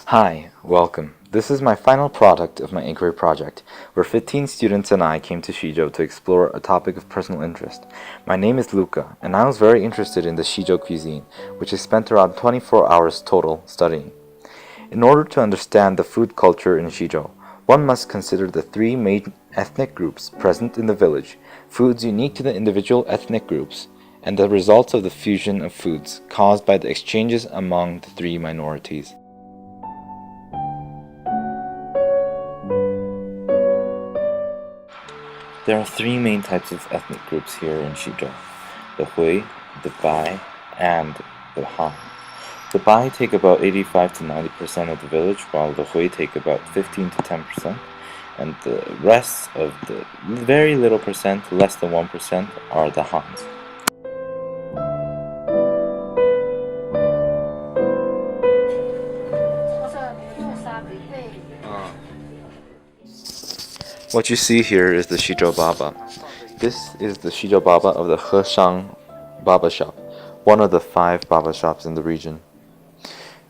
Hi, welcome. This is my final product of my inquiry project, where 15 students and I came to Shijo to explore a topic of personal interest. My name is Luca, and I was very interested in the Shijo cuisine, which I spent around 24 hours total studying. In order to understand the food culture in Shijo, one must consider the three main ethnic groups present in the village, foods unique to the individual ethnic groups, and the results of the fusion of foods caused by the exchanges among the three minorities. There are three main types of ethnic groups here in Shizuou: the Hui, the Bai, and the Han. The Bai take about 85 to 90% of the village, while the Hui take about 15 to 10%, and the rest of the very little percent, less than 1%, are the Hans. What you see here is the Shizhou Baba. This is the Shizhou Baba of the Heshang Baba shop, one of the 5 Baba shops in the region.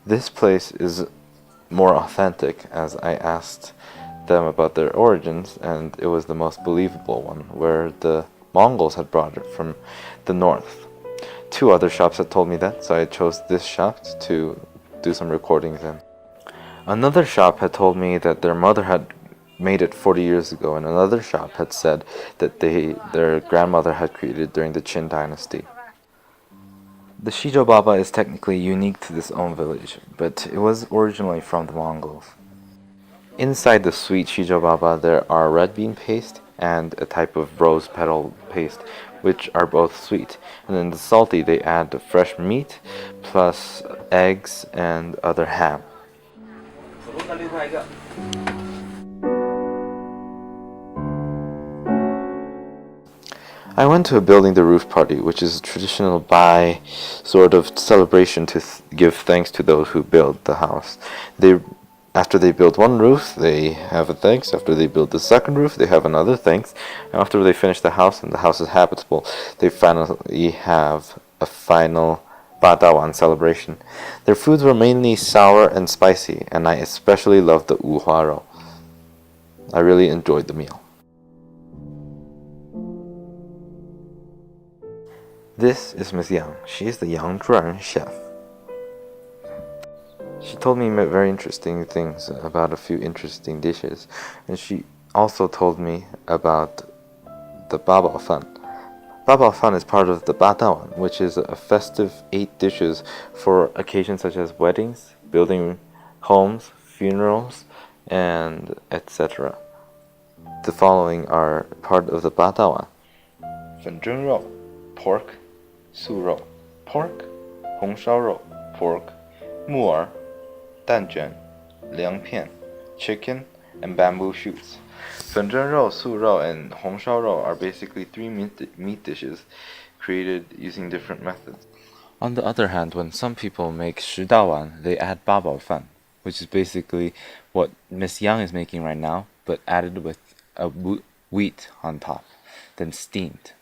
This place is more authentic, as I asked them about their origins, and it was the most believable one, where the Mongols had brought it from the north. 2 other shops had told me that, so I chose this shop to do some recordings in. Another shop had told me that their mother had made it 40 years ago, and another shop had said that their grandmother had created it during the Qin dynasty. The Shizhou Baba is technically unique to this own village, but it was originally from the Mongols. Inside the sweet Shizhou Baba there are red bean paste and a type of rose petal paste, which are both sweet. And in the salty they add the fresh meat, plus eggs and other ham. I went to a building the roof party, which is a traditional Bai sort of celebration to give thanks to those who build the house. After they build one roof, they have a thanks. After they build the second roof, they have another thanks. After they finish the house and the house is habitable, they finally have a final Badawan celebration. Their foods were mainly sour and spicy, and I especially loved the uhuaro. I really enjoyed the meal. This is Miss Yang. She is the Yang Zhuan chef. She told me very interesting things about a few interesting dishes, and she also told me about the Babao Fan. Babao Fan is part of the Badawan, which is a festive 8 dishes for occasions such as weddings, building homes, funerals, and etc. The following are part of the Badawan: 粉蒸肉 pork, 素肉 pork, 红烧肉 pork, 木耳 蛋卷 凉片 chicken, and bamboo shoots. 粉蒸肉, 素肉, and 红烧肉 are basically 3 meat dishes created using different methods. On the other hand, when some people make 石道碗, they add babao fan, which is basically what Miss Yang is making right now, but added with a wheat on top, then steamed.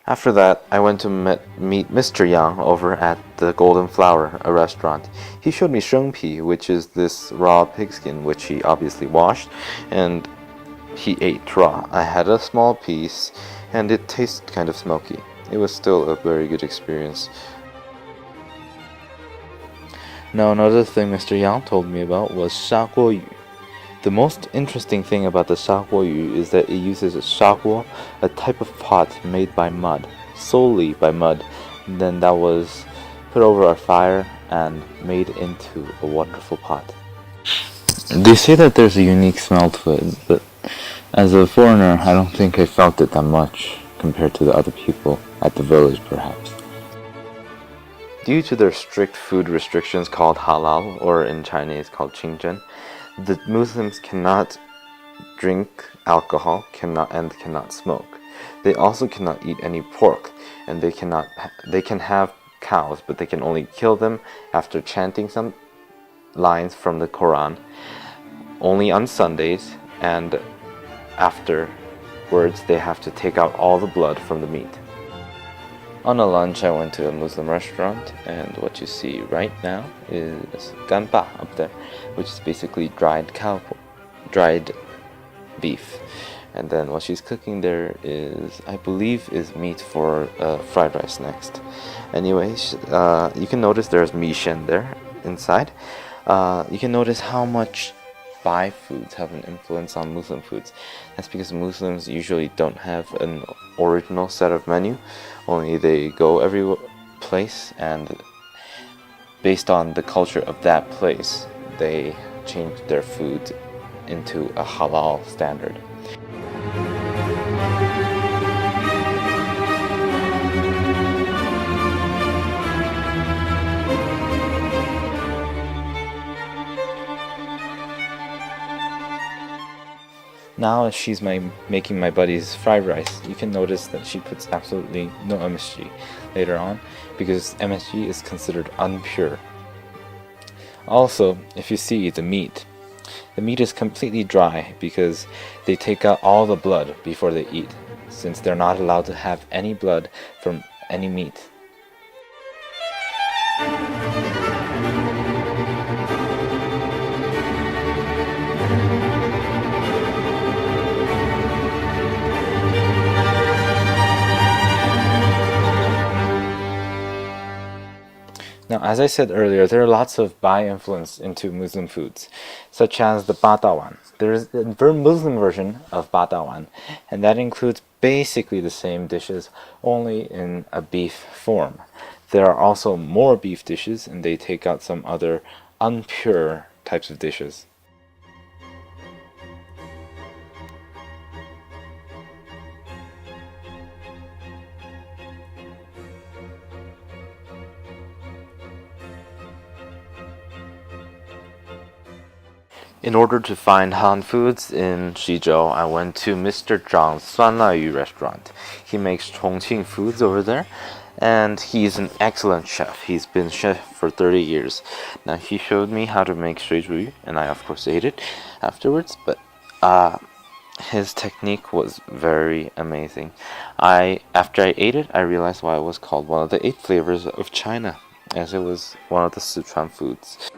After that, I went to meet Mr. Yang over at the Golden Flower, a restaurant. He showed me shengpi, which is this raw pigskin, which he obviously washed, and he ate raw. I had a small piece, and it tasted kind of smoky. It was still a very good experience. Now, another thing Mr. Yang told me about was 砂锅鱼. The most interesting thing about the 砂锅鱼 is that it uses a 砂锅, a type of pot made by mud, solely by mud, and then that was put over a fire and made into a wonderful pot. They say that there's a unique smell to it, but as a foreigner, I don't think I felt it that much compared to the other people at the village, perhaps. Due to their strict food restrictions called halal, or in Chinese called qingzhen, the Muslims cannot drink alcohol, cannot smoke. They also cannot eat any pork, and they can have cows, but they can only kill them after chanting some lines from the Quran, only on Sundays, and afterwards they have to take out all the blood from the meat. On a lunch, I went to a Muslim restaurant, and what you see right now is ganpa up there, which is basically dried beef. And then what she's cooking there is, I believe, is meat for fried rice next. Anyways, you can notice there's mi shen there inside. You can notice how much Bai foods have an influence on Muslim foods. That's because Muslims usually don't have an original set of menu, only they go every place, and based on the culture of that place, they change their food into a halal standard. Now as she's making my buddy's fried rice, you can notice that she puts absolutely no MSG later on, because MSG is considered impure. Also, if you see the meat is completely dry because they take out all the blood before they eat, since they're not allowed to have any blood from any meat. Now, as I said earlier, there are lots of Bai influence into Muslim foods, such as the Badawan. There is a Muslim version of Badawan, and that includes basically the same dishes, only in a beef form. There are also more beef dishes, and they take out some other impure types of dishes. In order to find Han foods in Xizhou, I went to Mr. Zhang's Suanlaiyu restaurant. He makes Chongqing foods over there, and he's an excellent chef. He's been chef for 30 years. Now, he showed me how to make shuizhuyu, and I of course ate it afterwards, but his technique was very amazing. After I ate it, I realized why it was called one of the 8 flavors of China, as it was one of the Sichuan foods.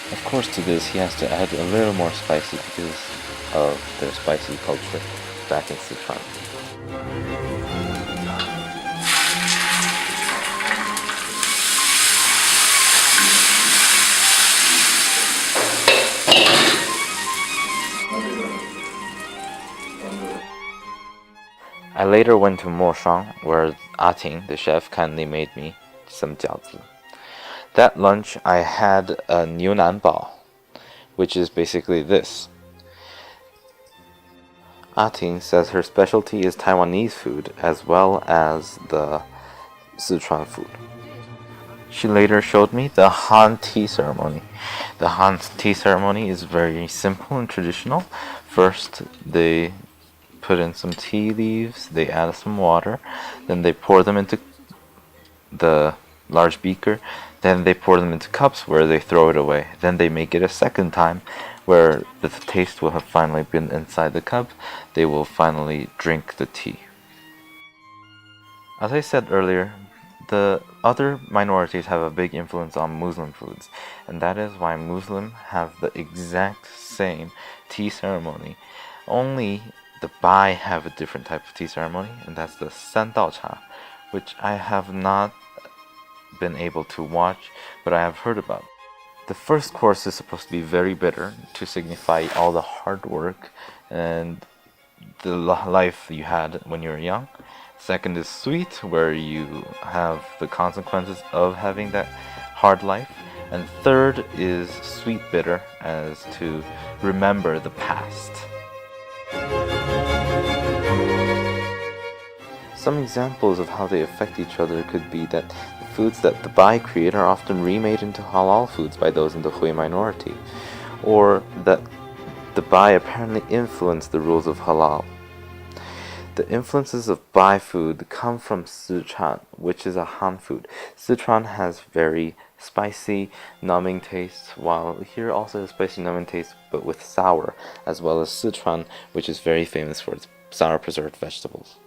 Of course, to this he has to add a little more spicy because of their spicy culture back in Sichuan. I later went to Moshang, where Ting, the chef, kindly made me some jiaozi. That lunch, I had a niunanbao, which is basically this. Ting says her specialty is Taiwanese food as well as the Sichuan food. She later showed me the Han tea ceremony. The Han tea ceremony is very simple and traditional. First, they put in some tea leaves, they add some water, then they pour them into the large beaker, then they pour them into cups where they throw it away. Then they make it a second time where the taste will have finally been inside the cup. They will finally drink the tea. As I said earlier, the other minorities have a big influence on Muslim foods, and that is why Muslims have the exact same tea ceremony. Only the Bai have a different type of tea ceremony, and that's the Sandao Cha, which I have not been able to watch, but I have heard about. The first course is supposed to be very bitter to signify all the hard work and the life you had when you were young. Second is sweet, where you have the consequences of having that hard life. And third is sweet bitter, as to remember the past. Some examples of how they affect each other could be that the foods that the Bai create are often remade into halal foods by those in the Hui minority, or that the Bai apparently influence the rules of halal. The influences of Bai food come from Sichuan, which is a Han food. Sichuan has very spicy, numbing taste, while here also has spicy, numbing taste, but with sour, as well as Sichuan, which is very famous for its sour preserved vegetables.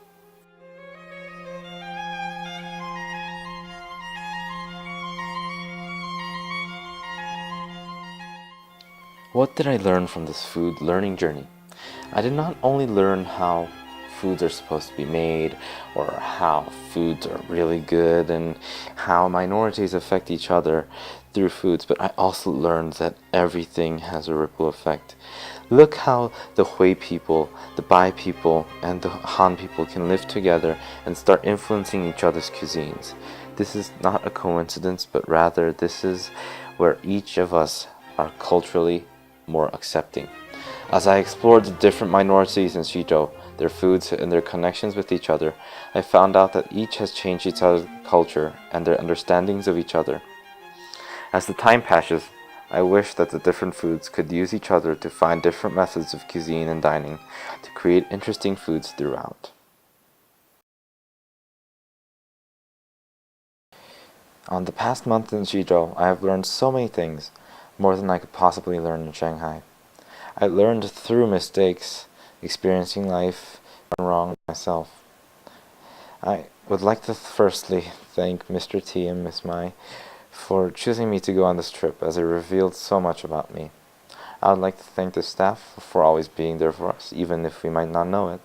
What did I learn from this food learning journey? I did not only learn how foods are supposed to be made, or how foods are really good, and how minorities affect each other through foods, but I also learned that everything has a ripple effect. Look how the Hui people, the Bai people, and the Han people can live together and start influencing each other's cuisines. This is not a coincidence, but rather this is where each of us are culturally more accepting. As I explored the different minorities in Xizhou, their foods, and their connections with each other, I found out that each has changed each other's culture and their understandings of each other. As the time passes, I wish that the different foods could use each other to find different methods of cuisine and dining to create interesting foods throughout. On the past month in Xizhou, I have learned so many things, more than I could possibly learn in Shanghai. I learned through mistakes, experiencing life, and wrong myself. I would like to firstly thank Mr. T and Miss Mai for choosing me to go on this trip, as it revealed so much about me. I would like to thank the staff for always being there for us, even if we might not know it.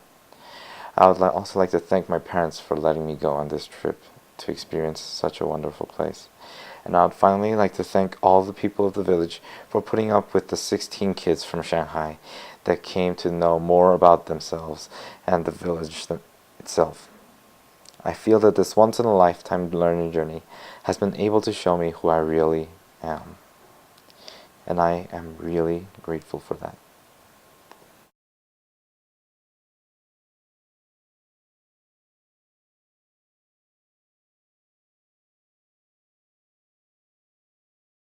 I would also like to thank my parents for letting me go on this trip to experience such a wonderful place. And I would finally like to thank all the people of the village for putting up with the 16 kids from Shanghai that came to know more about themselves and the village itself. I feel that this once-in-a-lifetime learning journey has been able to show me who I really am. And I am really grateful for that.